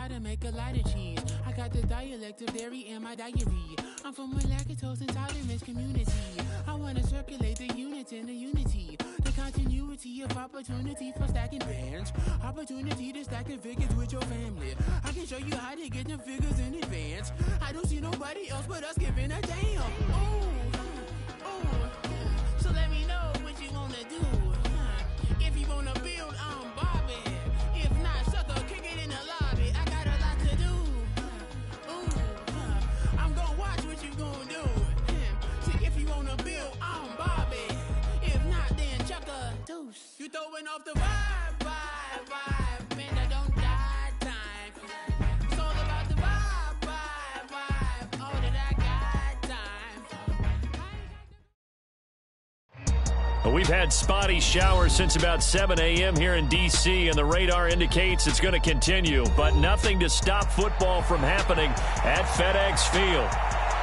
how to make a lot of cheese. I got the dialect of dairy in my diary. I'm from a lactose intolerance community. I wanna circulate the units in the unity. The continuity of opportunity for stacking bands. Opportunity to stack the figures with your family. I can show you how to get the figures in advance. I don't see nobody else but us giving a damn. So let me know what you wanna do. If you wanna build, I'm Bobby. If not, sucker, kick it in the lobby. I got a lot to do. I'm gonna watch what you gonna do. See, if you wanna build, I'm Bobby. If not, then chuck a deuce. You throwing off the vibe, man, I don't die time. It's all about the vibe, all that I got time. We've had spotty showers since about 7 a.m. here in D.C., and the radar indicates it's going to continue, but nothing to stop football from happening at FedEx Field.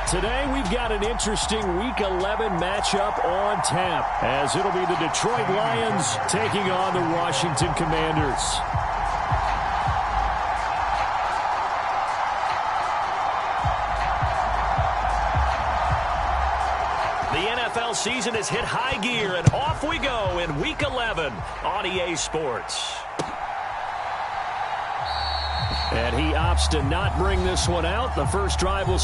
Today, we've got an interesting Week 11 matchup on tap, as it'll be the Detroit Lions taking on the Washington Commanders. The NFL season has hit high gear, and off we go in Week 11 on EA Sports. And he opts to not bring this one out. The first drive will...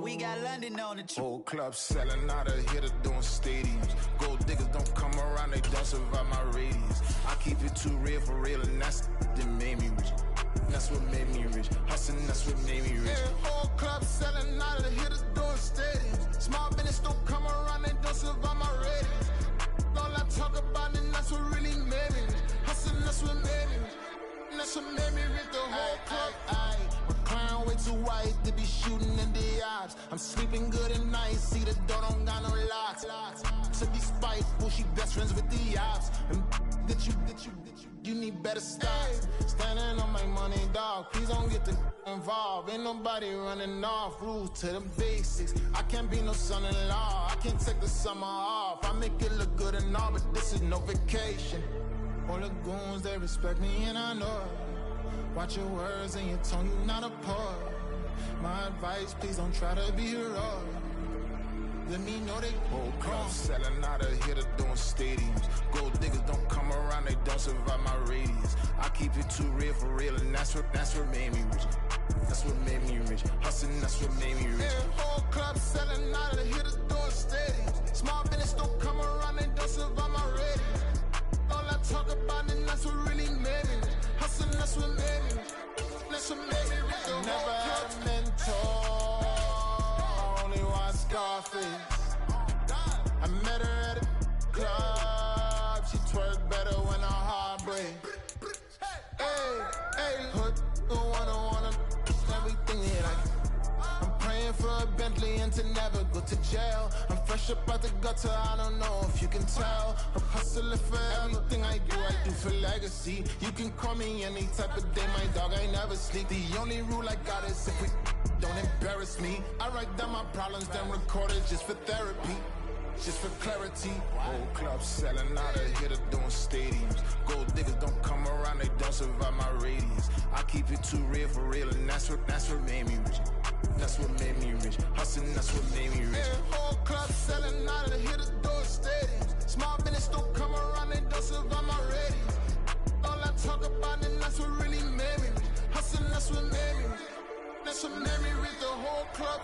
We got London on the whole club selling out of hitter doing stadiums. Gold diggers don't come around, they don't survive my radius. I keep it too real for real, and that's that made me rich. That's what made me rich. Hustling, that's what made me rich. Yeah, whole club selling out of hitters doing stadiums. Small business don't come around, they don't survive my radius. All I talk about, and that's what really made me rich. Hustling, that's what made me rich. And that's what made me rich. The whole club. My crown way too white to be shooting in the eyes. I'm sleeping good at night, see the door don't got no locks. To be spiteful, she best friends with the ops. And that you need better stop. Standing on my money, dog. Please don't get the involved. Ain't nobody running off. Rules to the basics. I can't be no son-in-law. I can't take the summer off. I make it look good and all, but this is no vacation. All the goons, they respect me and I know it. Watch your words and your tone, you not a poet. My advice, please don't try to be heroic. Let me know they whole club selling out of hitter doing stadiums. Gold diggers don't come around, they don't survive my radius. I keep it too real for real, and that's what made me rich. That's what made me rich. Hustling. Hustling, that's what made me rich. Yeah, whole club selling out of the hitters doing stadiums. Small business don't come around, they don't survive my ratings. All I talk about and that's what really made me rich. Hustling, that's what made me rich. That's what made me rich. I never had a mentor, only one Scarface. I met her at a club, she twerk better when her heart break. Hey, hood, wanna everything that I'm praying for a Bentley and to never go to jail. I'm fresh up out the gutter, I don't know if you can tell. I'm hustling for everything I do for legacy. You can call me any type of day, my dog, I never sleep. The only rule I got is if we don't embarrass me. I write down my problems, then record it just for therapy. Just for clarity, whole club selling out of here to doing stadiums. Gold diggers don't come around, they don't survive my radius. I keep it too real for real, and that's what made me rich. That's what made me rich. Hustling, that's what made me rich. Yeah, whole club selling out of here to doing stadiums. Small business don't come around, they don't survive my radius. All I talk about, and that's what really made me rich. Hustling, that's what made me rich. That's what made me rich. The whole club.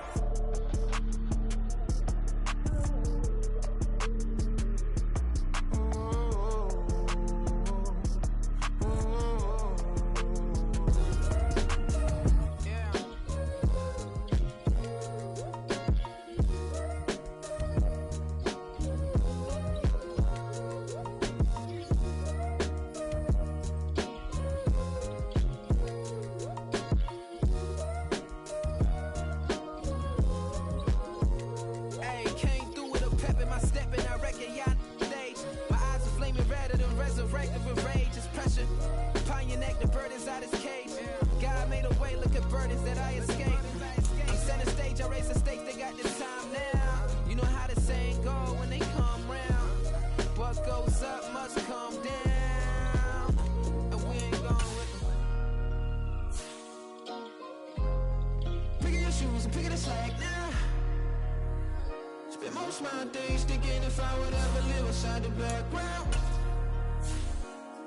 My days thinking if I would ever live inside the background.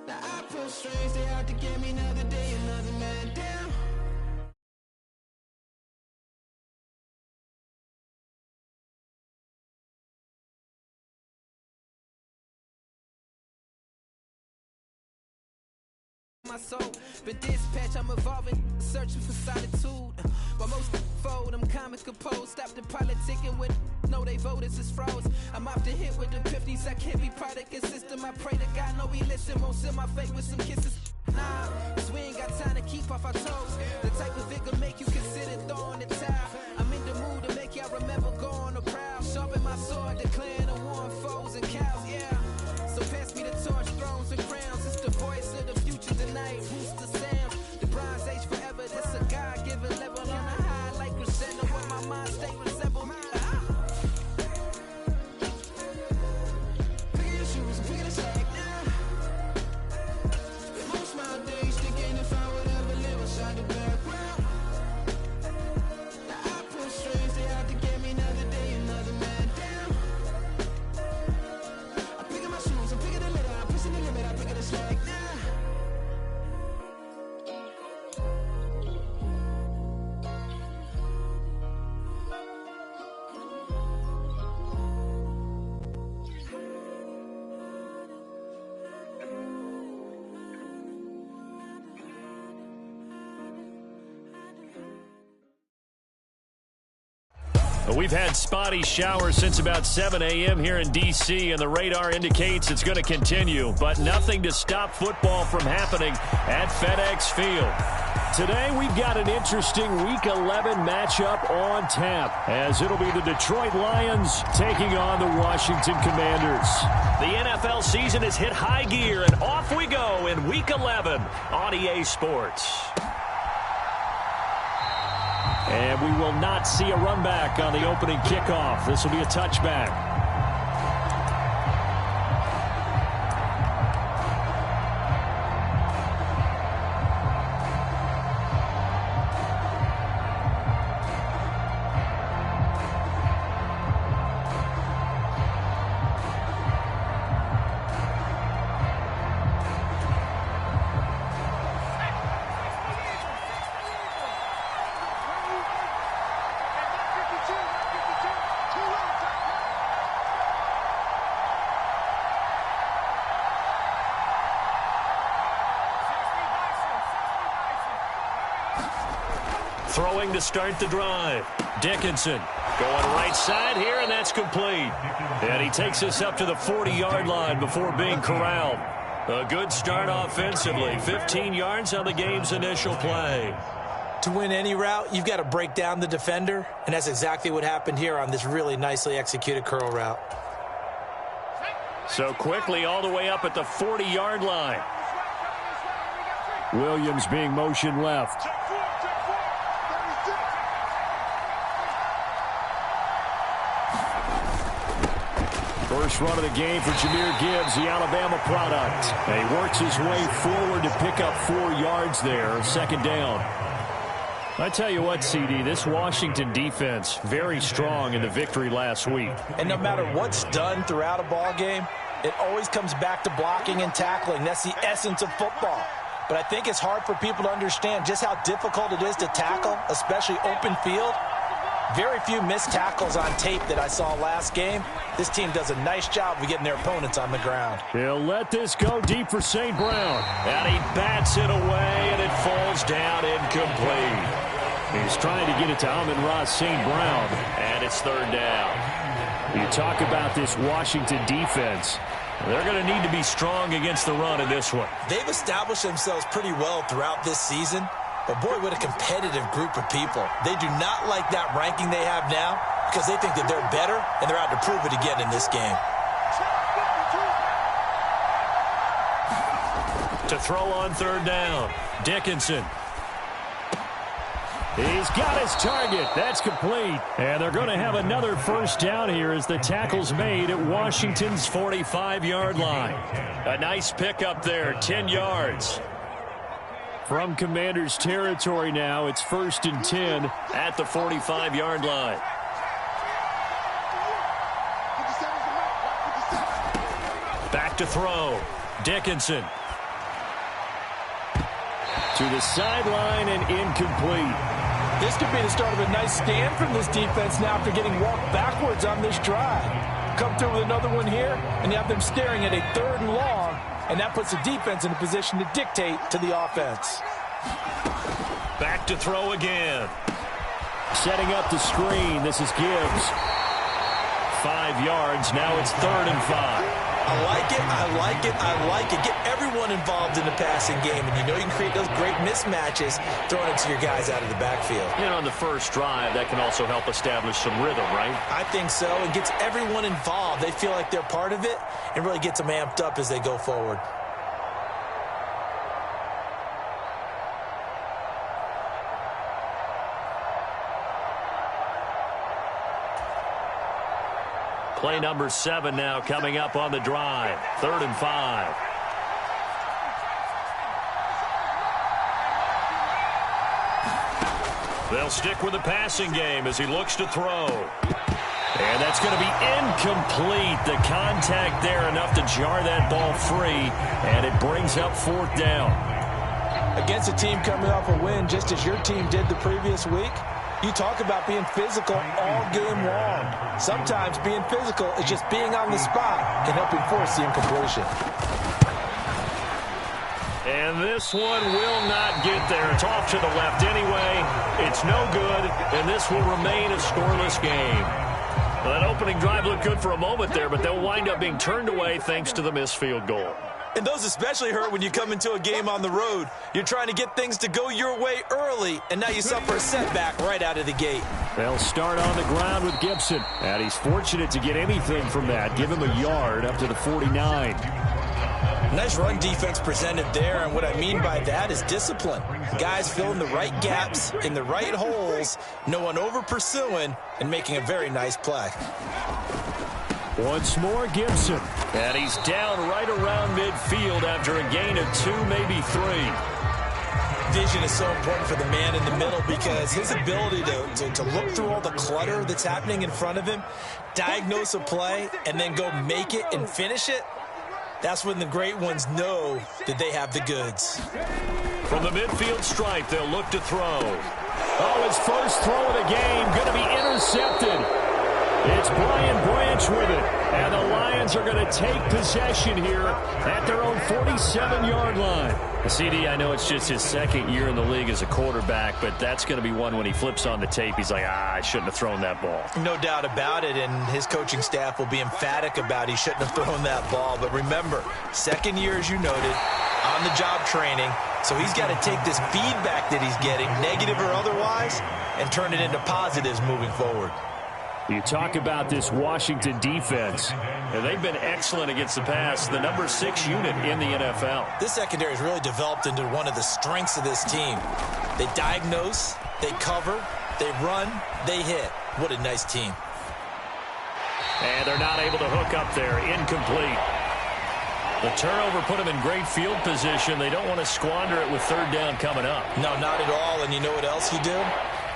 Now I pull strings, they out to get me another day, another man down. My soul, been dispatched, I'm evolving, searching for solitude. While most fold, I'm comic composed. Stop the politicking with no, they voters is froze. I'm off the hit with the 50s, I can't be product and system. I pray to God, no, he listen, won't send my fate with some kisses. Nah, cause we ain't got time to keep off our toes. The type of vigor make you consider throwing the towel. I'm in the mood to make y'all remember going to proud. Sharpen my sword, declaring the war on foes and cows, yeah. So pass me the torch, thrones and crowns. It's the voice of the future tonight. Who's the sound? The bronze age forever. This a God-given level on a high like crescendo. Where my mind stay resemble. Pick your shoes and pick the slack now. Spend most of my days thinking if I would ever live inside the background. Now I pull strings, they out to get me another day, another man down. I'm picking my shoes, I'm picking the litter, I'm pushing the limit, I'm picking the slack now. We've had spotty showers since about 7 a.m. here in D.C., and the radar indicates it's going to continue, but nothing to stop football from happening at FedEx Field. Today, we've got an interesting Week 11 matchup on tap, as it'll be the Detroit Lions taking on the Washington Commanders. The NFL season has hit high gear, and off we go in Week 11 on EA Sports. And we will not see a run back on the opening kickoff. This will be a touchback. Throwing to start the drive. Dickinson going right side here, and that's complete. And he takes us up to the 40-yard line before being corralled. A good start offensively. 15 yards on the game's initial play. To win any route, you've got to break down the defender, and that's exactly what happened here on this really nicely executed curl route. So quickly all the way up at the 40-yard line. Williams being motioned left. First run of the game for Jahmyr Gibbs, the Alabama product. And he works his way forward to pick up 4 yards there, second down. I tell you what, CD, this Washington defense, very strong in the victory last week. And no matter what's done throughout a ball game, it always comes back to blocking and tackling. That's the essence of football. But I think it's hard for people to understand just how difficult it is to tackle, especially open field. Very few missed tackles on tape that I saw last game. This team does a nice job of getting their opponents on the ground. He'll let this go deep for St. Brown. And he bats it away, and it falls down incomplete. He's trying to get it to Amon-Ra St. Brown, and it's third down. You talk about this Washington defense. They're going to need to be strong against the run in this one. They've established themselves pretty well throughout this season. But, boy, what a competitive group of people. They do not like that ranking they have now because they think that they're better, and they're out to prove it again in this game. To throw on third down, Dickinson. He's got his target. That's complete. And they're going to have another first down here as the tackle's made at Washington's 45-yard line. A nice pickup there, 10 yards. From Commander's territory now, it's 1st and 10 at the 45-yard line. Back to throw. Dickinson. To the sideline and incomplete. This could be the start of a nice stand from this defense now after getting walked backwards on this drive. Come through with another one here, and you have them staring at a 3rd and long, and that puts the defense in a position to dictate to the offense. Back to throw again. Setting up the screen. This is Gibbs. 5 yards. Now it's 3rd and 5. I like it, I like it, I like it. Get everyone involved in the passing game, and you know you can create those great mismatches throwing it to your guys out of the backfield. And on the first drive, that can also help establish some rhythm, right? I think so. It gets everyone involved. They feel like they're part of it and really gets them amped up as they go forward. Play number 7 now coming up on the drive. 3rd and 5. They'll stick with the passing game as he looks to throw. And that's going to be incomplete. The contact there enough to jar that ball free, and it brings up 4th down. Against a team coming off a win just as your team did the previous week, you talk about being physical all game long. Sometimes being physical is just being on the spot and helping force the incompletion. And this one will not get there. It's off to the left anyway. It's no good, and this will remain a scoreless game. Well, that opening drive looked good for a moment there, but they'll wind up being turned away thanks to the missed field goal. And those especially hurt when you come into a game on the road. You're trying to get things to go your way early, and now you suffer a setback right out of the gate. They'll start on the ground with Gibson. And he's fortunate to get anything from that. Give him a yard up to the 49. Nice run defense presented there, and what I mean by that is discipline. Guys filling the right gaps in the right holes, no one over-pursuing, and making a very nice play. Once more, Gibson. And he's down right around midfield after a gain of 2, maybe 3. Vision is so important for the man in the middle because his ability to look through all the clutter that's happening in front of him, diagnose a play, and then go make it and finish it, that's when the great ones know that they have the goods. From the midfield stripe, they'll look to throw. Oh, his first throw of the game going to be intercepted. It's Brian Branch with it. And the Lions are going to take possession here at their own 47-yard line. CD, I know it's just his second year in the league as a quarterback, but that's going to be one when he flips on the tape. He's like, I shouldn't have thrown that ball. No doubt about it, and his coaching staff will be emphatic about he shouldn't have thrown that ball. But remember, second year, as you noted, on-the-job training, so he's got to take this feedback that he's getting, negative or otherwise, and turn it into positives moving forward. You talk about this Washington defense, and they've been excellent against the pass, the number 6 unit in the NFL. This secondary has really developed into one of the strengths of this team. They diagnose, they cover, they run, they hit. What a nice team. And they're not able to hook up there. Incomplete. The turnover put them in great field position. They don't want to squander it with third down coming up. No, not at all. And you know what else you do?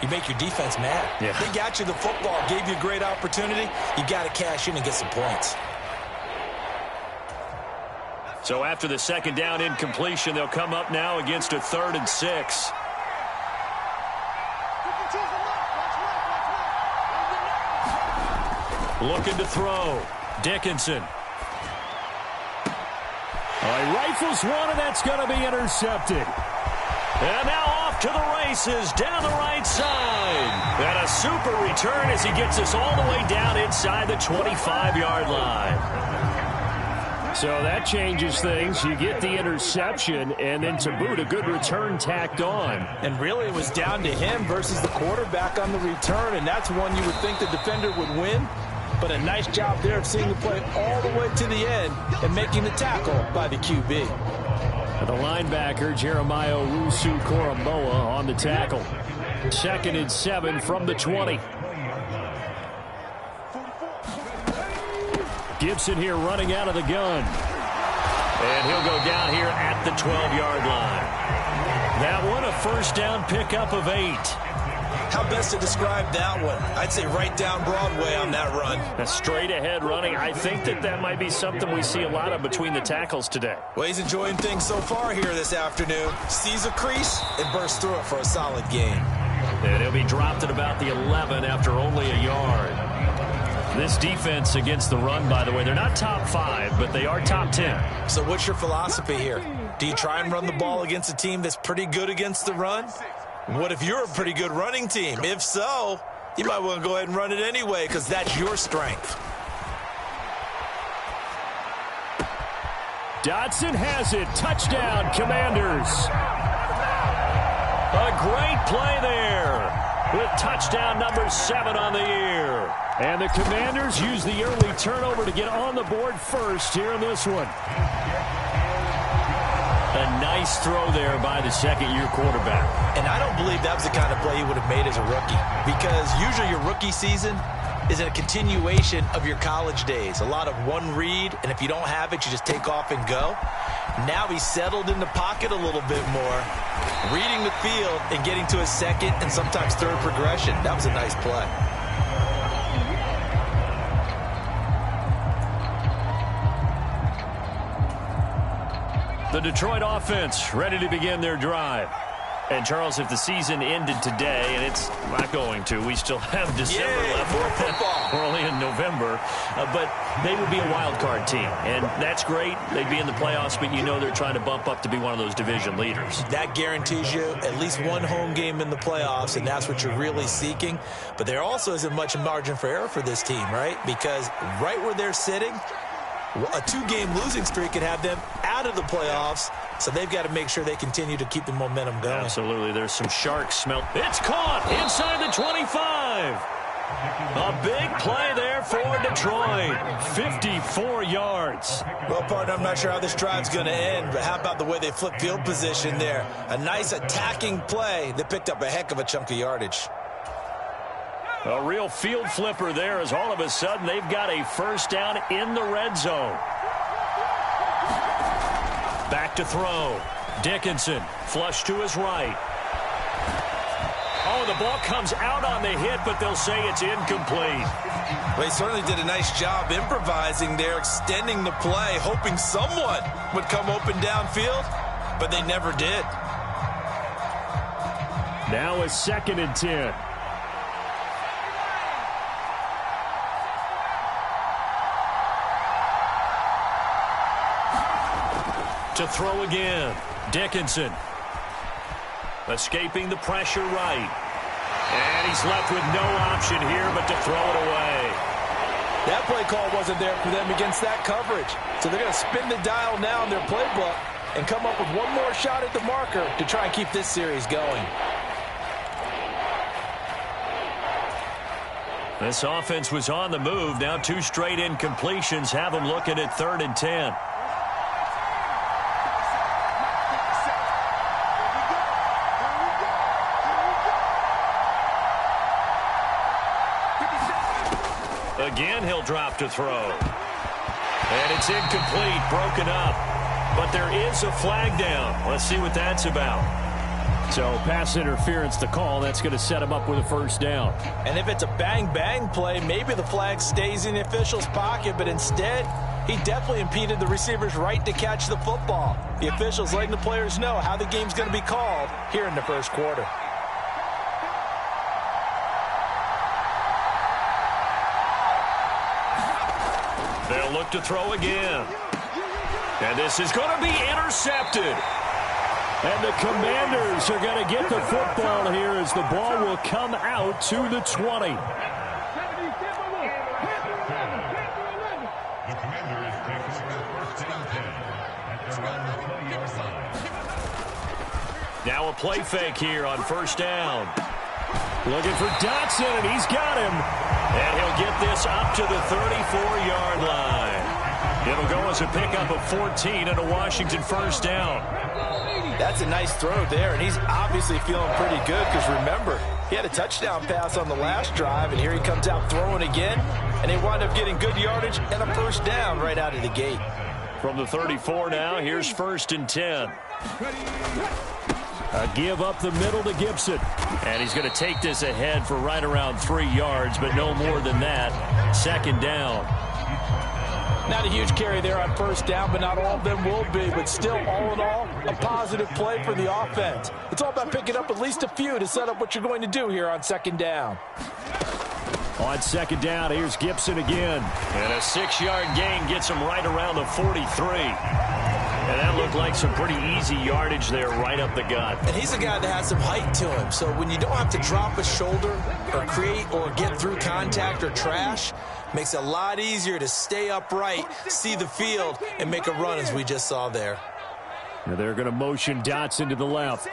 You make your defense mad. Yeah. They got you the football, gave you a great opportunity. You got to cash in and get some points. So after the second down incompletion, they'll come up now against a 3rd and 6. Looking to throw. Dickinson. He rifles one, and that's going to be intercepted. And now off to the races down the right side. And a super return as he gets us all the way down inside the 25-yard line. So that changes things. You get the interception, and then to boot, a good return tacked on. And really it was down to him versus the quarterback on the return, and that's one you would think the defender would win. But a nice job there of seeing the play all the way to the end and making the tackle by the QB. The linebacker, Jeremiah Owusu-Koramoah, on the tackle. 2nd and 7 from the 20. Gibson here running out of the gun. And he'll go down here at the 12-yard line. That one, a first down pickup of 8. How best to describe that one? I'd say right down Broadway on that run. A straight ahead running. I think that might be something we see a lot of between the tackles today. Well, he's enjoying things so far here this afternoon. Sees a crease and bursts through it for a solid gain. And he'll be dropped at about the 11 after only a yard. This defense against the run, by the way, they're not top 5, but they are top 10. So what's your philosophy here? Do you try and run the ball against a team that's pretty good against the run? What if you're a pretty good running team? If so, you might want to go ahead and run it anyway because that's your strength. Dotson has it. Touchdown, Commanders. A great play there with touchdown number 7 on the year. And the Commanders use the early turnover to get on the board first here in this one. A nice throw there by the second-year quarterback. And I don't believe that was the kind of play he would have made as a rookie, because usually your rookie season is a continuation of your college days. A lot of one read, and if you don't have it, you just take off and go. Now he's settled in the pocket a little bit more, reading the field and getting to his second and sometimes third progression. That was a nice play. The Detroit offense ready to begin their drive. And, Charles, if the season ended today, and it's not going to, we still have December left. More football. We're only in November. But they would be a wild card team. And that's great. They'd be in the playoffs, but you know they're trying to bump up to be one of those division leaders. That guarantees you at least one home game in the playoffs, and that's what you're really seeking. But there also isn't much margin for error for this team, right? Because right where they're sitting, a 2-game losing streak could have them out of the playoffs, so they've got to make sure they continue to keep the momentum going. Absolutely. There's some sharks smell. It's caught inside the 25. A big play there for Detroit. 54 yards. Well, partner, I'm not sure how this drive's going to end, but how about the way they flip field position there? A nice attacking play that picked up a heck of a chunk of yardage. A real field flipper there, as all of a sudden they've got a first down in the red zone. Back to throw. Dickinson, flush to his right. Oh, the ball comes out on the hit, but they'll say it's incomplete. Well, he certainly did a nice job improvising there, extending the play, hoping someone would come open downfield, but they never did. Now a 2nd and 10. To throw again. Dickinson. Escaping the pressure right. And he's left with no option here but to throw it away. That play call wasn't there for them against that coverage. So they're going to spin the dial now in their playbook and come up with one more shot at the marker to try and keep this series going. This offense was on the move. Now 2 straight incompletions have them looking at 3rd and 10. Again, he'll drop to throw. And it's incomplete, broken up. But there is a flag down. Let's see what that's about. So pass interference to call. That's going to set him up with a first down. And if it's a bang-bang play, maybe the flag stays in the official's pocket, but instead, he definitely impeded the receiver's right to catch the football. The officials letting the players know how the game's going to be called here in the first quarter. They'll look to throw again. And this is going to be intercepted. And the Commanders are going to get the football here as the ball will come out to the 20. Now a play fake here on first down. Looking for Dotson, and he's got him. And he'll get this up to the 34-yard line. It'll go as a pickup of 14 and a Washington first down. That's a nice throw there, and he's obviously feeling pretty good because, remember, he had a touchdown pass on the last drive, and here he comes out throwing again, and they wind up getting good yardage and a first down right out of the gate. From the 34 now, here's 1st and 10. A give up the middle to Gibson. And he's going to take this ahead for right around 3 yards, but no more than that. 2nd down. Not a huge carry there on first down, but not all of them will be. But still, all in all, a positive play for the offense. It's all about picking up at least a few to set up what you're going to do here on 2nd down. On 2nd down, here's Gibson again. And a 6-yard gain gets him right around the 43. And that looked like some pretty easy yardage there right up the gut. And he's a guy that has some height to him. So when you don't have to drop a shoulder or create or get through contact or trash, makes it a lot easier to stay upright, see the field, and make a run as we just saw there. Now they're going to motion Dotson to the left.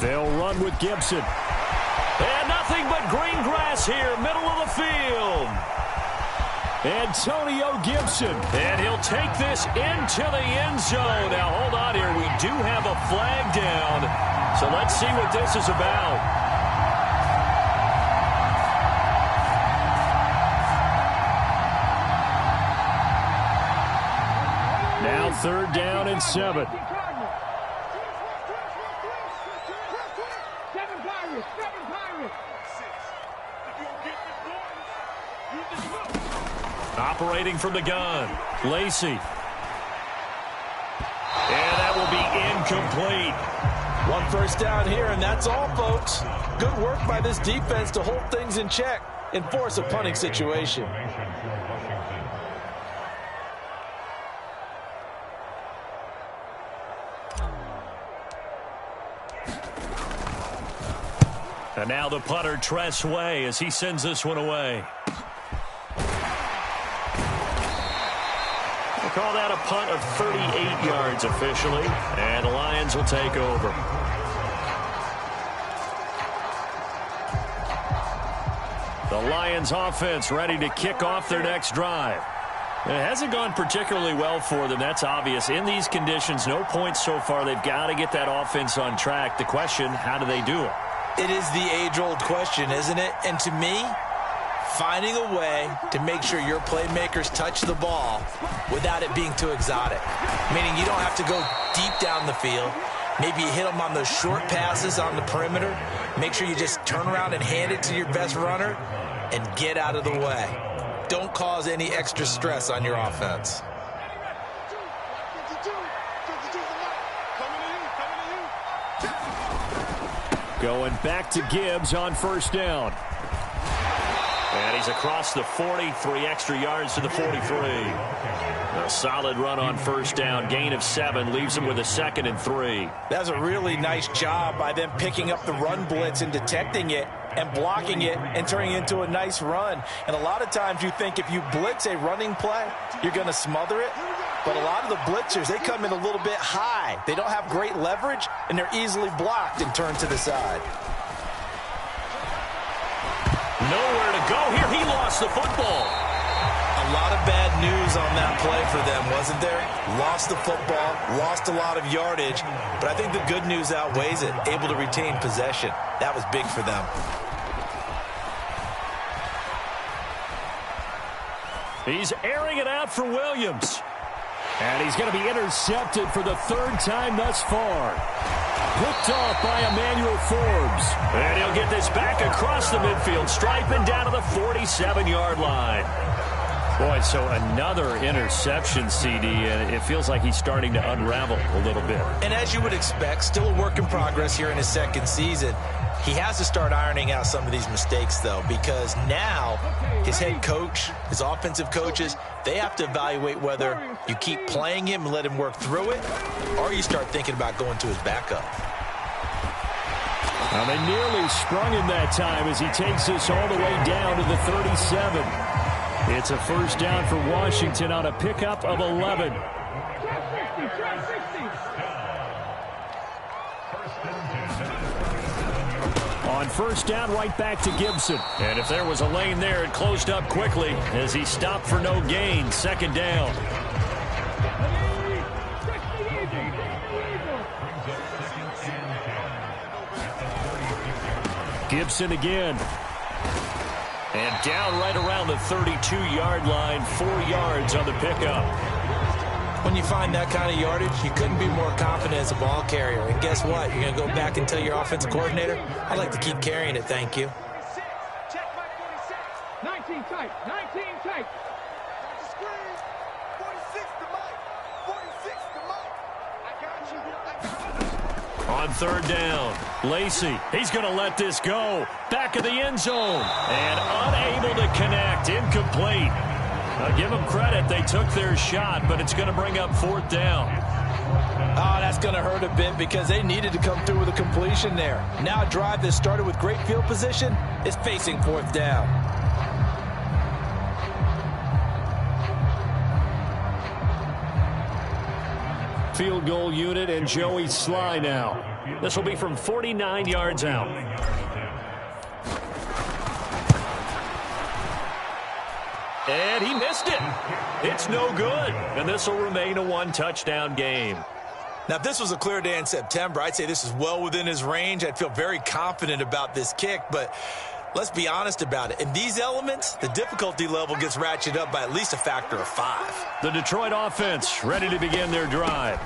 They'll run with Gibson. And nothing but green grass here, middle of the field. Antonio Gibson, and he'll take this into the end zone. Now, hold on here. We do have a flag down, so let's see what this is about. Now 3rd down and 7. Operating from the gun, Lacey. And that will be incomplete. 1 first down here, and that's all, folks. Good work by this defense to hold things in check and force a punting situation. And now the punter, Tress Way, as he sends this one away. Call that a punt of 38 yards officially, and the Lions will take over. The Lions offense ready to kick off their next drive. It hasn't gone particularly well for them, that's obvious. In these conditions, no points so far. They've got to get that offense on track. The question, how do they do it? It is the age-old question, isn't it? And to me, finding a way to make sure your playmakers touch the ball without it being too exotic. Meaning you don't have to go deep down the field. Maybe you hit them on those short passes on the perimeter. Make sure you just turn around and hand it to your best runner and get out of the way. Don't cause any extra stress on your offense. Going back to Gibbs on first down. And he's across the 40, 3 extra yards to the 43. A solid run on first down, gain of 7, leaves him with a 2nd and 3. That's a really nice job by them picking up the run blitz and detecting it and blocking it and turning it into a nice run. And a lot of times you think if you blitz a running play, you're going to smother it. But a lot of the blitzers, they come in a little bit high. They don't have great leverage, and they're easily blocked and turned to the side. Nowhere to go here. He lost the football. A lot of bad news on that play for them, wasn't there? Lost the football, lost a lot of yardage, but I think the good news outweighs it. Able to retain possession. That was big for them. He's airing it out for Williams. And he's going to be intercepted for the 3rd time thus far. Picked off by Emmanuel Forbes. And he'll get this back across the midfield, striping down to the 47-yard line. Boy, so another interception, CD, and it feels like he's starting to unravel a little bit. And as you would expect, still a work in progress here in his 2nd season. He has to start ironing out some of these mistakes, though, because now his head coach, his offensive coaches, they have to evaluate whether you keep playing him and let him work through it, or you start thinking about going to his backup. Now, they nearly sprung him that time as he takes this all the way down to the 37. It's a first down for Washington on a pickup of 11. On first down, right back to Gibson. And if there was a lane there, it closed up quickly as he stopped for no gain. 2nd down. Gibson again. And down right around the 32-yard line, 4 yards on the pickup. When you find that kind of yardage, you couldn't be more confident as a ball carrier. And guess what? You're going to go back and tell your offensive coordinator, I'd like to keep carrying it, thank you. Check my 46. 19 tight. 19 tight. The screen. 46 to Mike. 46 to Mike. I got you. On 3rd down, Lacey, he's going to let this go. Back of the end zone. And unable to connect. Incomplete. Now give them credit. They took their shot, but it's going to bring up 4th down. Oh, that's going to hurt a bit because they needed to come through with a completion there. Now a drive that started with great field position is facing 4th down. Field goal unit and Joey Sly now. This will be from 49 yards out. And he missed it. It's no good. And this will remain a 1-touchdown game. Now, if this was a clear day in September, I'd say this is well within his range. I'd feel very confident about this kick, but let's be honest about it. In these elements, the difficulty level gets ratcheted up by at least a factor of 5. The Detroit offense ready to begin their drive.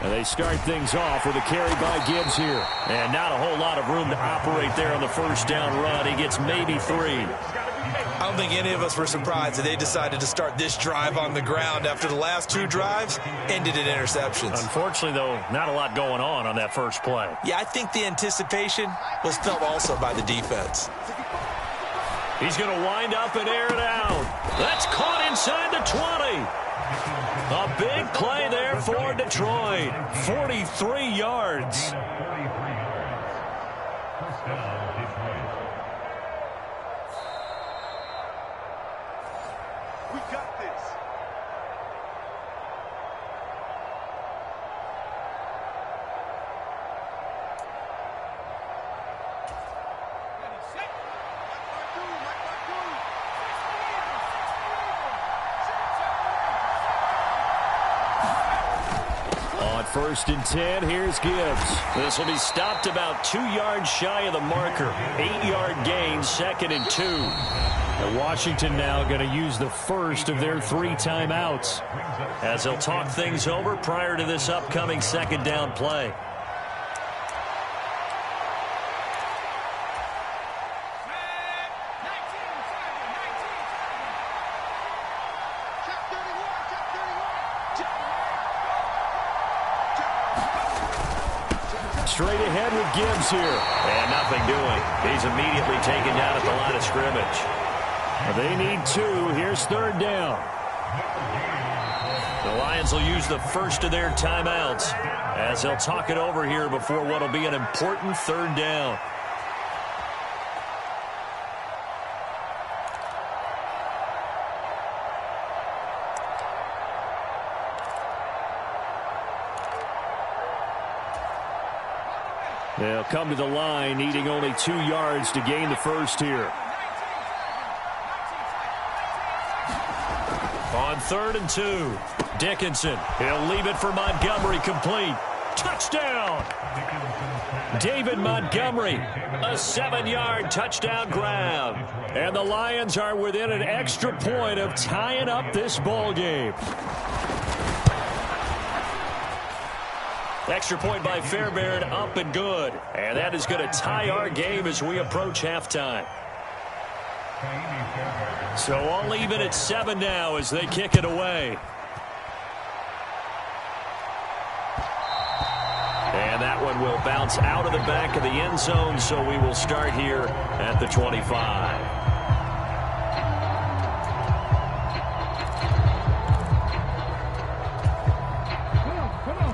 And they start things off with a carry by Gibbs here. And not a whole lot of room to operate there on the first down run. He gets maybe 3. I don't think any of us were surprised that they decided to start this drive on the ground after the last 2 drives ended in interceptions. Unfortunately, though, not a lot going on that first play. Yeah, I think the anticipation was felt also by the defense. He's going to wind up and air it out. That's caught inside the 20. A big play there for Detroit. 43 yards. We got this. On 1st and 10, here's Gibbs. This will be stopped about 2 yards shy of the marker. 8-yard gain, 2nd and 2. And Washington now going to use the first of their 3 timeouts as they'll talk things over prior to this upcoming 2nd down play. Straight ahead with Gibbs here. And nothing doing. He's immediately taken down at the line of scrimmage. They need 2. Here's 3rd down. The Lions will use the first of their timeouts as they'll talk it over here before what will be an important 3rd down. They'll come to the line, needing only 2 yards to gain the first here. On 3rd and 2, Dickinson. He'll leave it for Montgomery, complete. Touchdown! David Montgomery, a 7-yard touchdown grab. And the Lions are within an extra point of tying up this ball game. Extra point by Fairbairn, up and good. And that is going to tie our game as we approach halftime. So all even at 7 now as they kick it away. And that one will bounce out of the back of the end zone, so we will start here at the 25.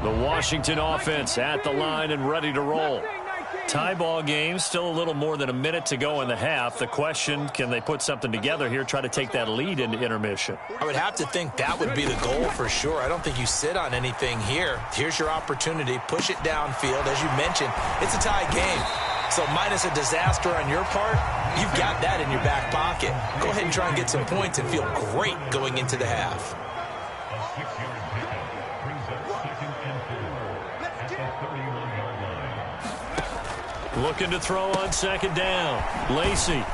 The Washington offense at the line and ready to roll. Tie ball game, still a little more than a minute to go in the half. The question, can they put something together here, try to take that lead into intermission? I would have to think that would be the goal for sure. I don't think you sit on anything here. Here's your opportunity. Push it downfield. As you mentioned, it's a tie game. So minus a disaster on your part, you've got that in your back pocket. Go ahead and try and get some points and feel great going into the half. Looking to throw on 2nd down. Lacey.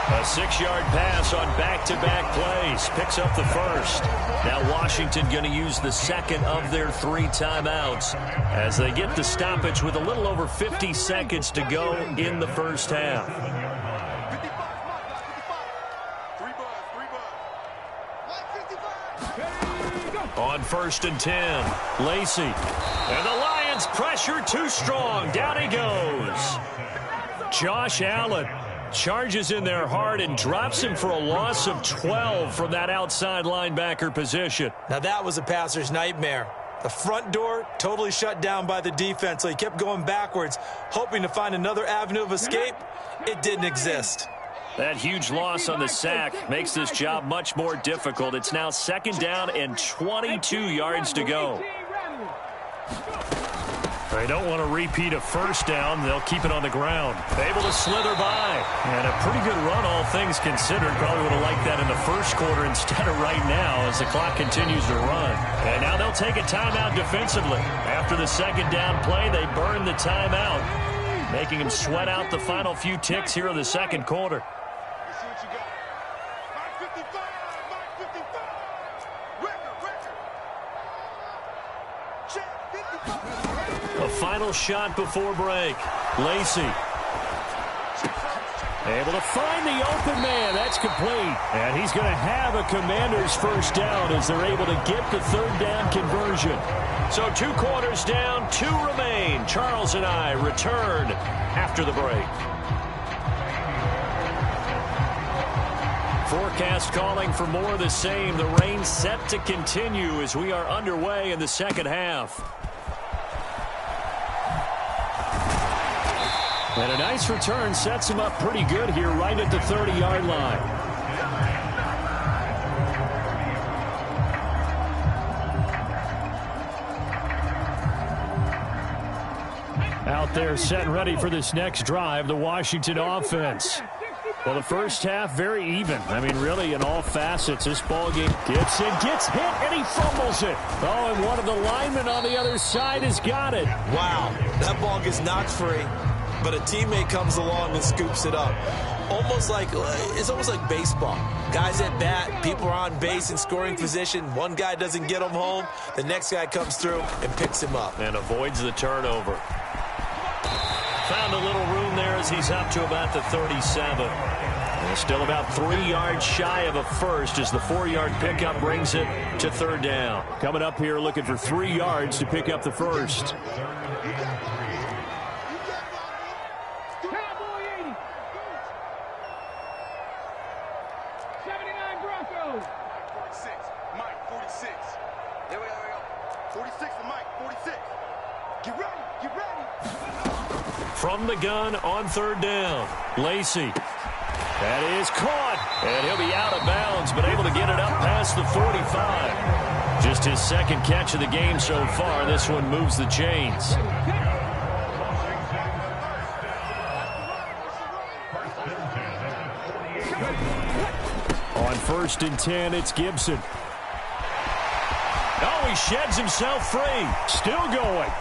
A 6-yard pass on back-to-back plays. Picks up the first. Now Washington going to use the 2nd of their 3 timeouts as they get the stoppage with a little over 50 seconds to go in the first half. On 1st and 10, Lacey. And the Lions pressure too strong. Down he goes. Josh Allen charges in there hard and drops him for a loss of 12 from that outside linebacker position. Now that was a passer's nightmare. The front door totally shut down by the defense, so he kept going backwards, hoping to find another avenue of escape. It didn't exist. That huge loss on the sack makes this job much more difficult. It's now 2nd down and 22 yards to go. They don't want to repeat a 1st down. They'll keep it on the ground. Able to slither by. And a pretty good run, all things considered. Probably would have liked that in the first quarter instead of right now as the clock continues to run. And now they'll take a timeout defensively. After the 2nd down play, they burn the timeout, making them sweat out the final few ticks here in the 2nd quarter. A final shot before break. Lacey. Able to find the open man. That's complete. And he's going to have a Commanders 1st down as they're able to get the 3rd down conversion. So 2 quarters down, 2 remain. Charles and I return after the break. Forecast calling for more of the same. The rain set to continue as we are underway in the 2nd half. And a nice return sets him up pretty good here right at the 30-yard line. Out there set and ready for this next drive, the Washington offense. Well, the first half, very even. I mean, really, in all facets, this ball game gets in, gets hit, and he fumbles it. Oh, and one of the linemen on the other side has got it. Wow, that ball gets knocked free, but a teammate comes along and scoops it up. It's almost like baseball. Guys at bat, people are on base in scoring position. One guy doesn't get him home. The next guy comes through and picks him up. And avoids the turnover. Found a little room there as he's up to about the 37. And still about 3 yards shy of a first as the 4-yard pickup brings it to 3rd down. Coming up here looking for 3 yards to pick up the first. 46 to Mike, 46. Get ready, get ready. From the gun on third down, Lacey. That is caught, and he'll be out of bounds, but able to get it up past the 45. Just his second catch of the game so far. This one moves the chains. On 1st and 10, it's Gibson. Oh, he sheds himself free. Still going.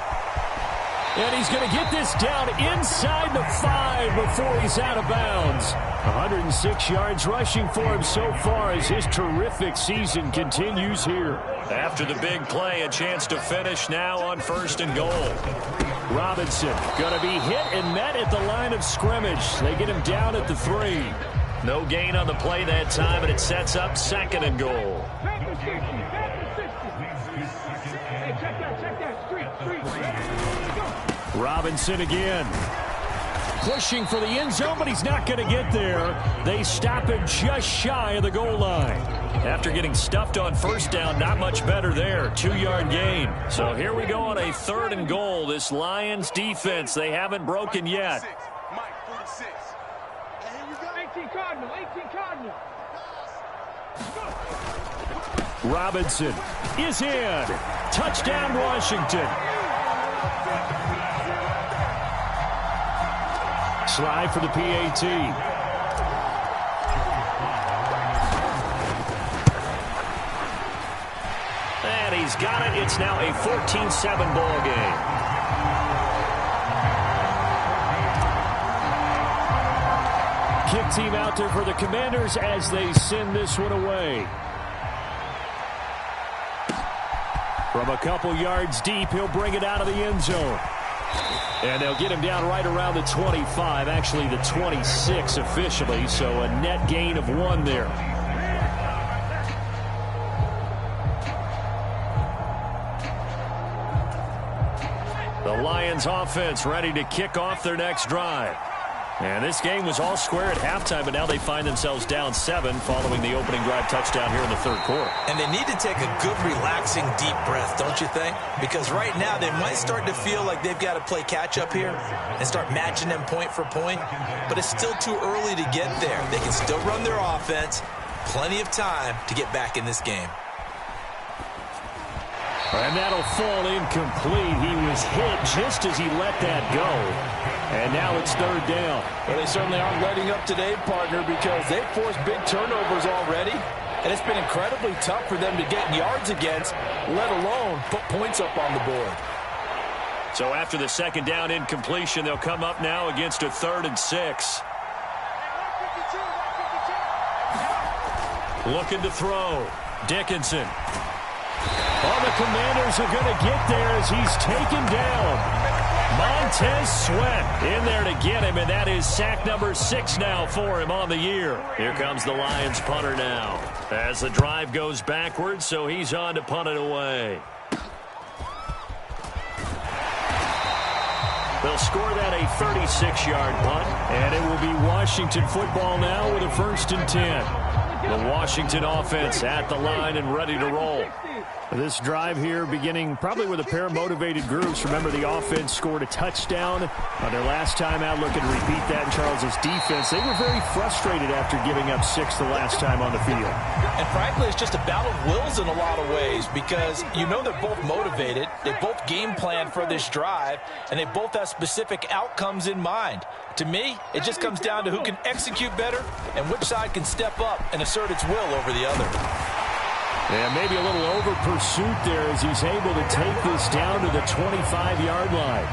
And he's going to get this down inside the 5 before he's out of bounds. 106 yards rushing for him so far as his terrific season continues here. After the big play, a chance to finish now on 1st and goal. Robinson going to be hit and met at the line of scrimmage. They get him down at the 3. No gain on the play that time, and it sets up 2nd and goal. Robinson again. Pushing for the end zone, but he's not going to get there. They stop him just shy of the goal line. After getting stuffed on 1st down, not much better there. 2-yard gain. So here we go on a 3rd and goal. This Lions defense, they haven't broken yet. Mike, 46. And here we go. 18 Cardinal, 18 Cardinal. Robinson is in. Touchdown, Washington. Slide for the PAT. And he's got it. It's now a 14-7 ball game. Kick team out there for the Commanders as they send this one away. From a couple yards deep, he'll bring it out of the end zone. And they'll get him down right around the 25, actually the 26 officially, so a net gain of 1 there. The Lions offense ready to kick off their next drive. And this game was all square at halftime, but now they find themselves down 7 following the opening drive touchdown here in the 3rd quarter. And they need to take a good, relaxing, deep breath, don't you think? Because right now they might start to feel like they've got to play catch-up here and start matching them point for point. But it's still too early to get there. They can still run their offense. Plenty of time to get back in this game. And that'll fall incomplete. He was hit just as he let that go. And now it's 3rd down. Well, they certainly aren't letting up today, partner, because they've forced big turnovers already. And it's been incredibly tough for them to get yards against, let alone put points up on the board. So after the 2nd down incompletion, they'll come up now against a 3rd and 6. Looking to throw. Dickinson. Oh, the Commanders are going to get there as he's taken down. Montez Sweat in there to get him, and that is sack number 6 now for him on the year. Here comes the Lions punter now as the drive goes backwards, so he's on to punt it away. They'll score that a 36-yard punt, and it will be Washington football now with a 1st and 10. The Washington offense at the line and ready to roll. This drive here beginning probably with a pair of motivated groups. Remember, the offense scored a touchdown on their last time out. Looking to repeat that in Charles's defense. They were very frustrated after giving up 6 the last time on the field. And frankly, it's just a battle of wills in a lot of ways because you know they're both motivated. They both game plan for this drive, and they both have specific outcomes in mind. To me, it just comes down to who can execute better and which side can step up and assert its will over the other. And maybe a little over pursuit there as he's able to take this down to the 25-yard line.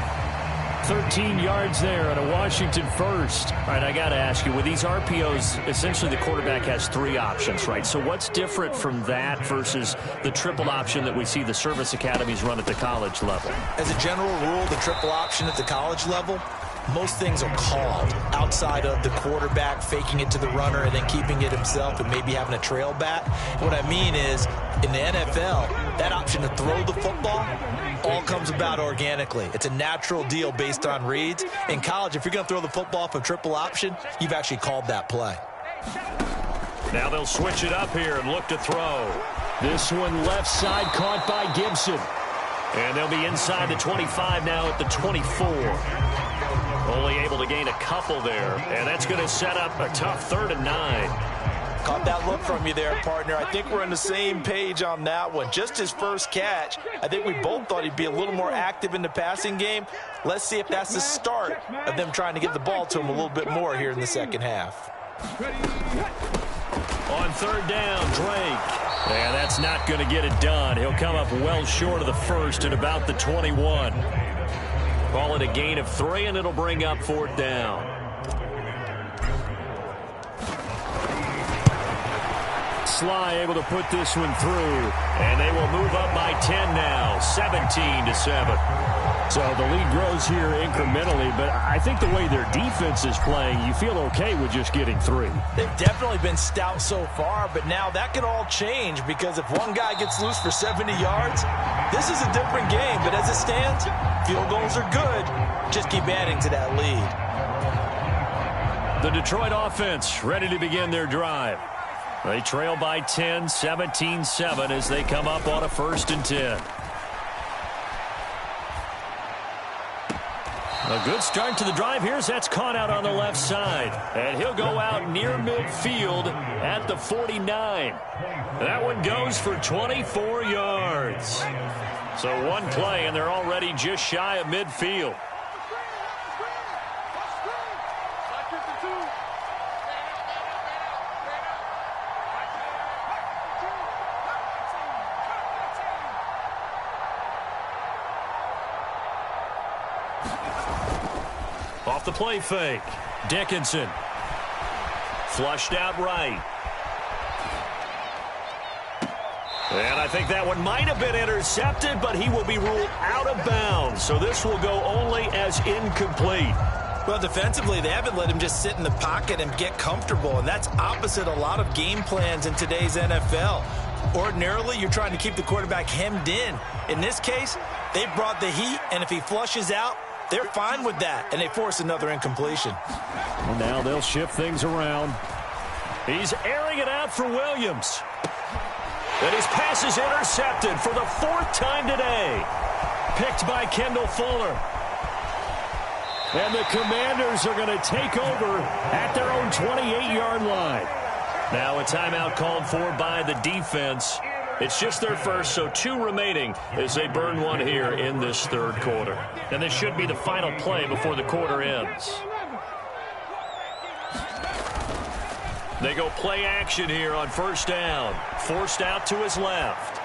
13 yards there on a Washington 1st. All right, I got to ask you, with these RPOs, essentially the quarterback has 3 options, right? So what's different from that versus the triple option that we see the service academies run at the college level? As a general rule, the triple option at the college level, most things are called outside of the quarterback faking it to the runner and then keeping it himself and maybe having a trail back. What I mean is, in the NFL, that option to throw the football all comes about organically. It's a natural deal based on reads. In college, if you're going to throw the football from triple option, you've actually called that play. Now they'll switch it up here and look to throw. This one left side caught by Gibson. And they'll be inside the 25 now at the 24. Only able to gain a couple there. And that's going to set up a tough 3rd and 9. Caught that look from you there, partner. I think we're on the same page on that one. Just his first catch, I think we both thought he'd be a little more active in the passing game. Let's see if that's the start of them trying to get the ball to him a little bit more here in the second half. On 3rd down, Drake. And that's not going to get it done. He'll come up well short of the first at about the 21. Call it a gain of 3, and it'll bring up 4th down. Sly able to put this one through, and they will move up by 10 now, 17-7. So the lead grows here incrementally, but I think the way their defense is playing, you feel okay with just getting 3. They've definitely been stout so far, but now that could all change because if one guy gets loose for 70 yards, this is a different game. But as it stands, field goals are good. Just keep adding to that lead. The Detroit offense ready to begin their drive. They trail by 10, 17-7 as they come up on a 1st and 10. A good start to the drive here as that's caught out on the left side. And he'll go out near midfield at the 49. That one goes for 24 yards. So one play, and they're already just shy of midfield. Off the play fake. Dickinson. Flushed out right. And I think that one might have been intercepted, but he will be ruled out of bounds. So this will go only as incomplete. Well, defensively, they haven't let him just sit in the pocket and get comfortable, and that's opposite a lot of game plans in today's NFL. Ordinarily, you're trying to keep the quarterback hemmed in. In this case, they brought the heat, and if he flushes out, they're fine with that, and they force another incompletion. Well, now they'll shift things around. He's airing it out for Williams. And his pass is intercepted for the 4th time today. Picked by Kendall Fuller. And the Commanders are going to take over at their own 28-yard line. Now a timeout called for by the defense. It's just their first, so 2 remaining as they burn one here in this 3rd quarter. And this should be the final play before the quarter ends. They go play action here on 1st down. Forced out to his left.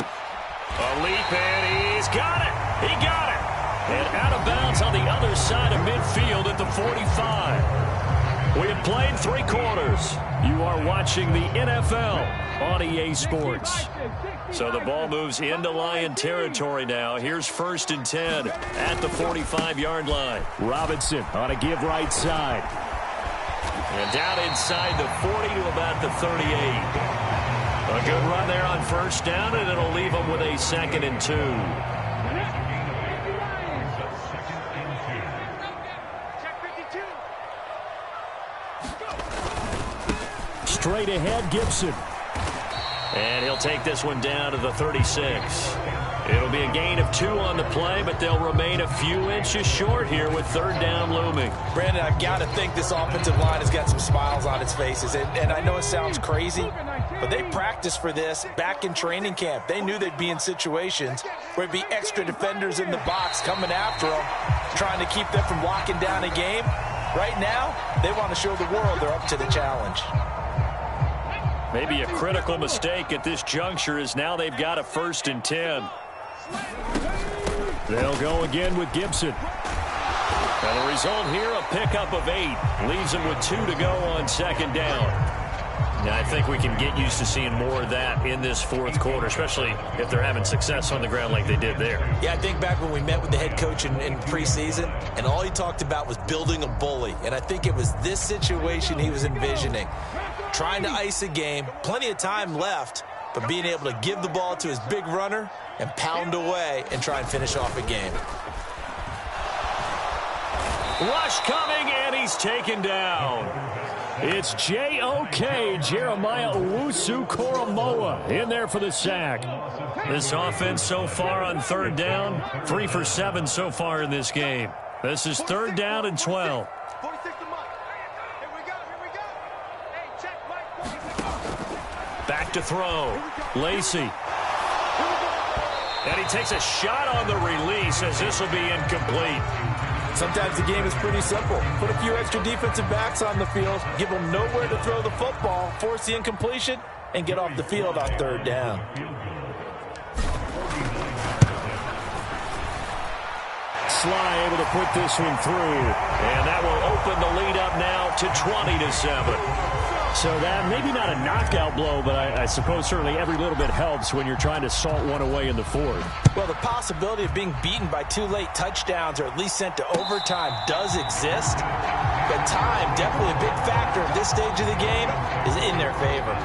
A leap, and he's got it. He got it. And out of bounds on the other side of midfield at the 45. We have played 3 quarters. You are watching the NFL on EA Sports. So the ball moves into Lion territory now. Here's 1st and 10 at the 45-yard line. Robinson on a give right side. And down inside the 40 to about the 38. A good run there on 1st down, and it'll leave them with a 2nd and 2. Straight ahead, Gibson. And he'll take this one down to the 36. It'll be a gain of 2 on the play, but they'll remain a few inches short here with 3rd down looming. Brandon, I've got to think this offensive line has got some smiles on its faces. And I know it sounds crazy, but they practiced for this back in training camp. They knew they'd be in situations where it'd be extra defenders in the box coming after them, trying to keep them from locking down a game. Right now, they want to show the world they're up to the challenge. Maybe a critical mistake at this juncture is now they've got a 1st and 10. They'll go again with Gibson. And the result here, a pickup of 8. Leaves them with 2 to go on 2nd down. Now, I think we can get used to seeing more of that in this 4th quarter, especially if they're having success on the ground like they did there. Yeah, I think back when we met with the head coach in preseason, and all he talked about was building a bully. And I think it was this situation he was envisioning. Trying to ice a game, plenty of time left, but being able to give the ball to his big runner and pound away and try and finish off a game. Rush coming, and he's taken down. It's J.O.K. Jeremiah Owusu-Koramoah in there for the sack. This offense so far on third down, 3 for 7 so far in this game. This is third down and 12. 46 to Mike. Here we go. Hey, check Mike 46. Back to throw. Lacey. And he takes a shot on the release as this will be incomplete. Sometimes the game is pretty simple. Put a few extra defensive backs on the field, give them nowhere to throw the football, force the incompletion, and get off the field on third down. Sly able to put this one through. And that will open the lead up now to 20-7. So that, maybe not a knockout blow, but I suppose certainly every little bit helps when you're trying to salt one away in the fourth. Well, the possibility of being beaten by 2 late touchdowns or at least sent to overtime does exist. But time, definitely a big factor at this stage of the game, is in their favor.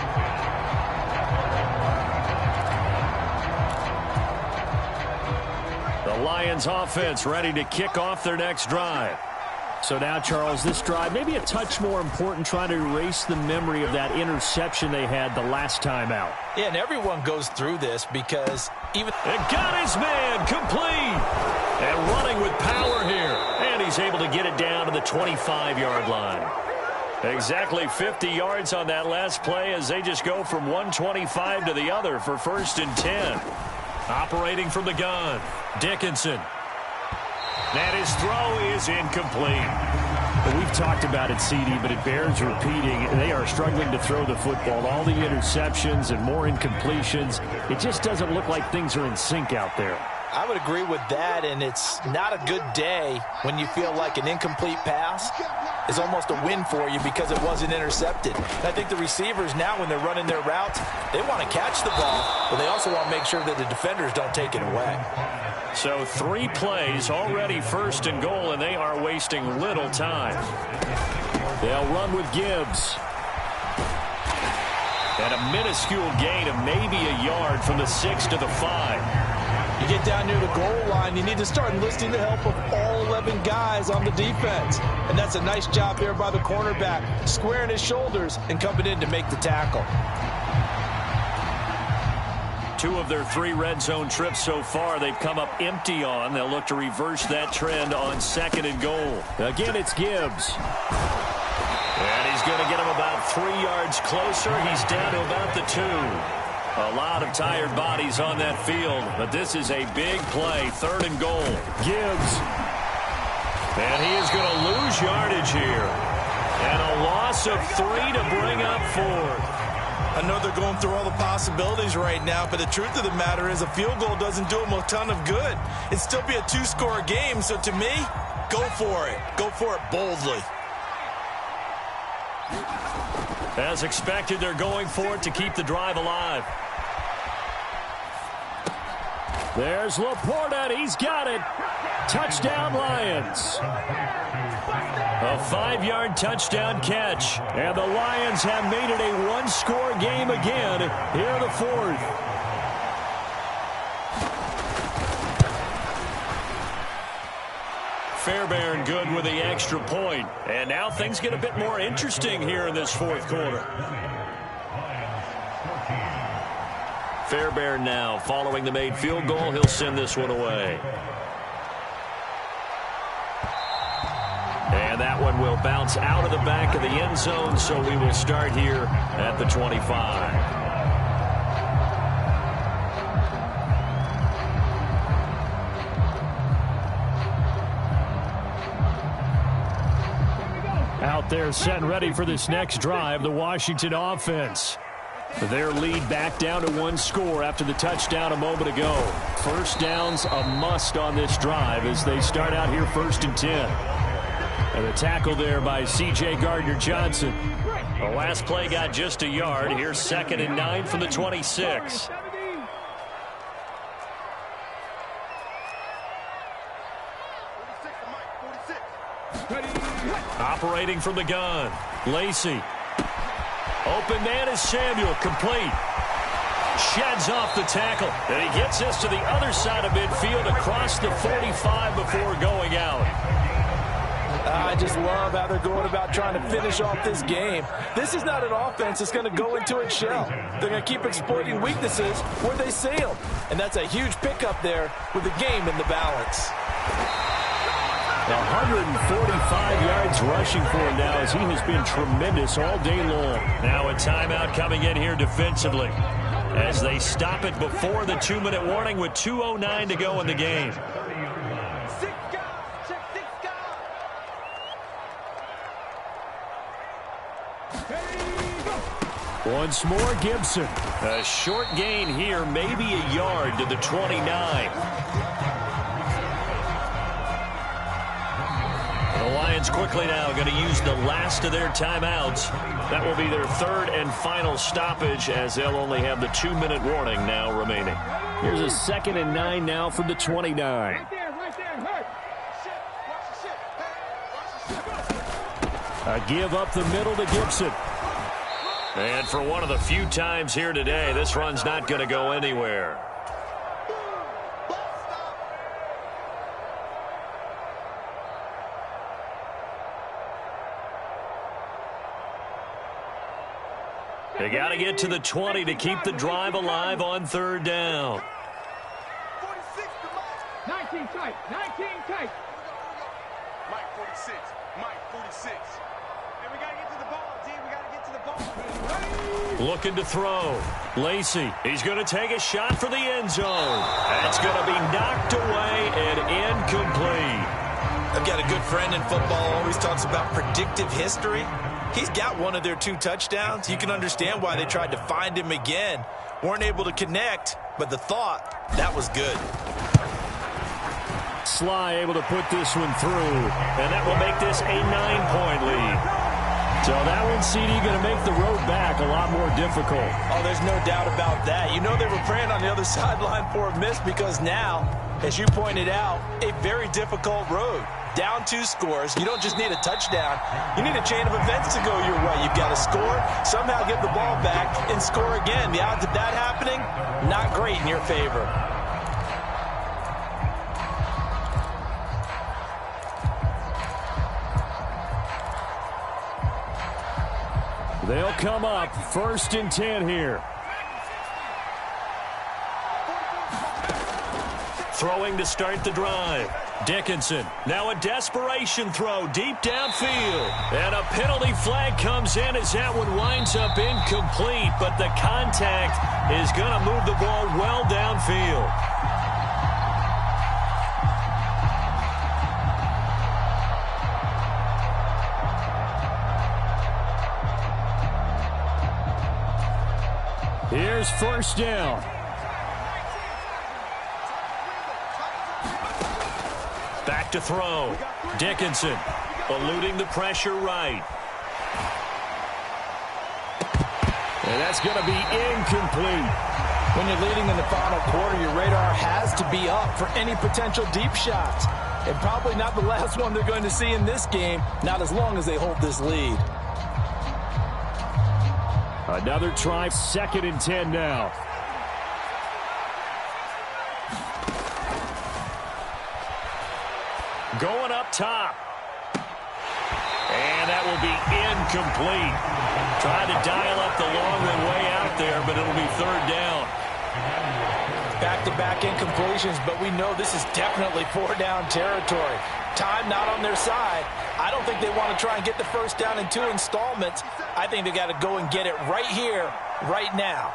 The Lions offense ready to kick off their next drive. So now, Charles, this drive maybe a touch more important, trying to erase the memory of that interception they had the last time out. Yeah, and everyone goes through this because even... And got his man complete. And running with power here. And he's able to get it down to the 25-yard line. Exactly 50 yards on that last play as they just go from 125 to the other for 1st and 10. Operating from the gun, Dickinson. And his throw is incomplete. We've talked about it, CD, but it bears repeating. They are struggling to throw the football. All the interceptions and more incompletions. It just doesn't look like things are in sync out there. I would agree with that, and it's not a good day when you feel like an incomplete pass is almost a win for you because it wasn't intercepted. And I think the receivers now, when they're running their routes, they want to catch the ball, but they also want to make sure that the defenders don't take it away. So 3 plays, already 1st and goal, and they are wasting little time. They'll run with Gibbs. And a minuscule gain of maybe a yard from the 6 to the 5. You get down near the goal line, you need to start enlisting the help of all 11 guys on the defense. And that's a nice job there by the cornerback, squaring his shoulders and coming in to make the tackle. 2 of their 3 red zone trips so far they've come up empty on. They'll look to reverse that trend on 2nd and goal. Again, it's Gibbs. And he's going to get him about 3 yards closer. He's down to about the 2. A lot of tired bodies on that field, but this is a big play. 3rd and goal. Gibbs. And he is going to lose yardage here. And a loss of 3 to bring up 4. I know they're going through all the possibilities right now, but the truth of the matter is a field goal doesn't do them a ton of good. It'd still be a 2-score game, so to me, go for it. Go for it boldly. As expected, they're going for it to keep the drive alive. There's Laporta. He's got it. Touchdown, Lions. A 5-yard touchdown catch. And the Lions have made it a 1-score game again here in the 4th. Fairbairn good with the extra point. And now things get a bit more interesting here in this 4th quarter. Fairbairn now following the made field goal. He'll send this one away. And that one will bounce out of the back of the end zone, so we will start here at the 25. Out there set and ready for this next drive, the Washington offense. Their lead back down to 1 score after the touchdown a moment ago. 1st downs a must on this drive as they start out here 1st and 10. And the tackle there by C.J. Gardner-Johnson. The last play got just a yard. Here's 2nd and 9 from the 26. Operating from the gun, Lacey. Open man is Samuel, complete. Sheds off the tackle, and he gets this to the other side of midfield across the 45 before going out. I just love how they're going about trying to finish off this game. This is not an offense that's going to go into its shell. They're going to keep exploiting weaknesses where they see them. And that's a huge pickup there with the game in the balance. 145 yards rushing for him now as he has been tremendous all day long. Now a timeout coming in here defensively as they stop it before the 2-minute warning with 2:09 to go in the game. Once more, Gibson. A short gain here, maybe a yard to the 29. The Lions quickly now going to use the last of their timeouts. That will be their third and final stoppage as they'll only have the 2-minute warning now remaining. Here's a 2nd and 9 now from the 29. Right there, hurt. A give up the middle to Gibson. And for one of the few times here today, this run's not going to go anywhere. They got to get to the 20 to keep the drive alive on 3rd down. 19 tight. Mike 46. And we got to get to the ball, D. We got to get to the ball. Looking to throw. Lacey, he's going to take a shot for the end zone. That's going to be knocked away and incomplete. I've got a good friend in football, always talks about predictive history. He's got one of their 2 touchdowns. You can understand why they tried to find him again. Weren't able to connect, but the thought, that was good. Sly able to put this one through, and that will make this a 9-point lead. So that one, CD, going to make the road back a lot more difficult. Oh, there's no doubt about that. You know they were praying on the other sideline for a miss because now, as you pointed out, a very difficult road. Down 2 scores. You don't just need a touchdown. You need a chain of events to go your way. You've got to score, somehow get the ball back, and score again. The odds of that happening, not great in your favor. They'll come up 1st and 10 here. Throwing to start the drive. Dickinson, now a desperation throw deep downfield. And a penalty flag comes in as that one winds up incomplete, but the contact is going to move the ball well downfield. Here's 1st down. Back to throw. Dickinson eluding the pressure right. And that's going to be incomplete. When you're leading in the final quarter, your radar has to be up for any potential deep shots. And probably not the last one they're going to see in this game, not as long as they hold this lead. Another try, 2nd and 10 now. Going up top. And that will be incomplete. Tried to dial up the long one way out there, but it'll be 3rd down. Back-to-back incompletions, but we know this is definitely 4-down territory. Time not on their side. I don't think they want to try and get the 1st down in 2 installments. I think they got to go and get it right here, right now.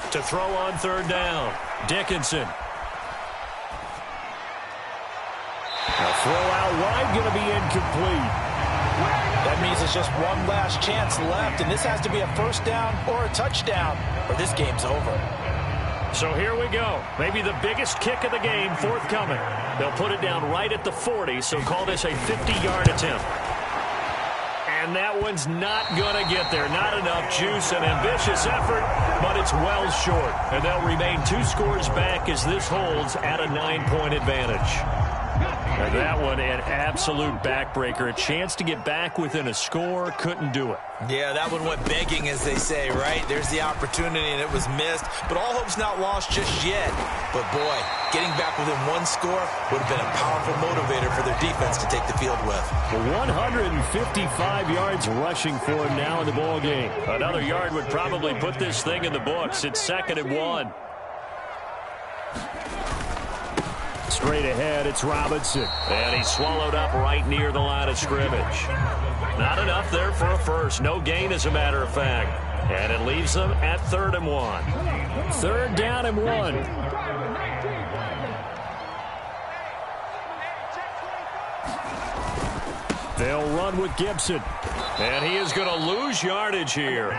To throw on 3rd down, Dickinson. A throw out wide, going to be incomplete. That means it's just one last chance left, and this has to be a 1st down or a touchdown, or this game's over. So here we go. Maybe the biggest kick of the game forthcoming. They'll put it down right at the 40, so call this a 50-yard attempt. And that one's not going to get there. Not enough juice, an ambitious effort, but it's well short. And they'll remain 2 scores back as this holds at a 9-point advantage. And that one, an absolute backbreaker. A chance to get back within a score, couldn't do it. Yeah, that one went begging, as they say, right? There's the opportunity, and it was missed. But all hope's not lost just yet. But, boy, getting back within one score would have been a powerful motivator for their defense to take the field with. 155 yards rushing for him now in the ball game. Another yard would probably put this thing in the books. It's 2nd and 1. Straight ahead, it's Robinson. And he's swallowed up right near the line of scrimmage. Not enough there for a first. No gain, as a matter of fact. And it leaves them at 3rd and 1. 3rd down and 1. They'll run with Gibson. And he is going to lose yardage here.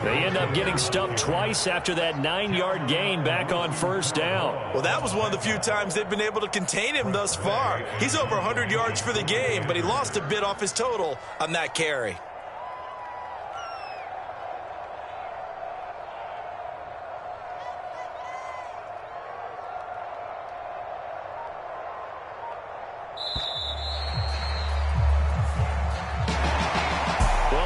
They end up getting stuffed twice after that 9-yard gain back on 1st down. Well, that was one of the few times they've been able to contain him thus far. He's over 100 yards for the game, but he lost a bit off his total on that carry.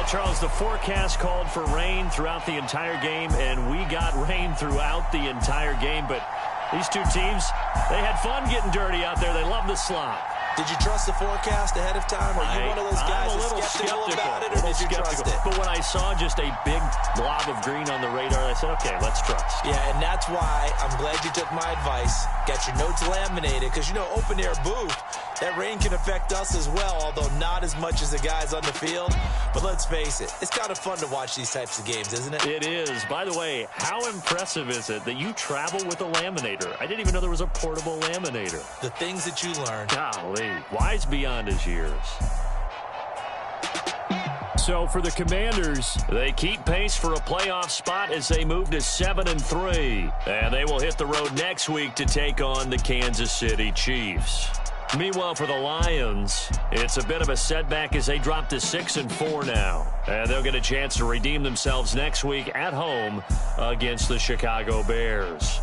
Charles, the forecast called for rain throughout the entire game, and we got rain throughout the entire game. But these two teams, they had fun getting dirty out there. They love the slop. Did you trust the forecast ahead of time? Are you one of those guys that's skeptical about it, or did you trust it? But when I saw just a big blob of green on the radar, I said, okay, let's trust. Yeah, and that's why I'm glad you took my advice. Got your notes laminated, because, you know, open-air booth, that rain can affect us as well, although not as much as the guys on the field. But let's face it, it's kind of fun to watch these types of games, isn't it? It is. By the way, how impressive is it that you travel with a laminator? I didn't even know there was a portable laminator. The things that you learn. Golly. Wise beyond his years. So for the Commanders, they keep pace for a playoff spot as they move to 7-3. And they will hit the road next week to take on the Kansas City Chiefs. Meanwhile, for the Lions, it's a bit of a setback as they drop to 6-4 now. And they'll get a chance to redeem themselves next week at home against the Chicago Bears.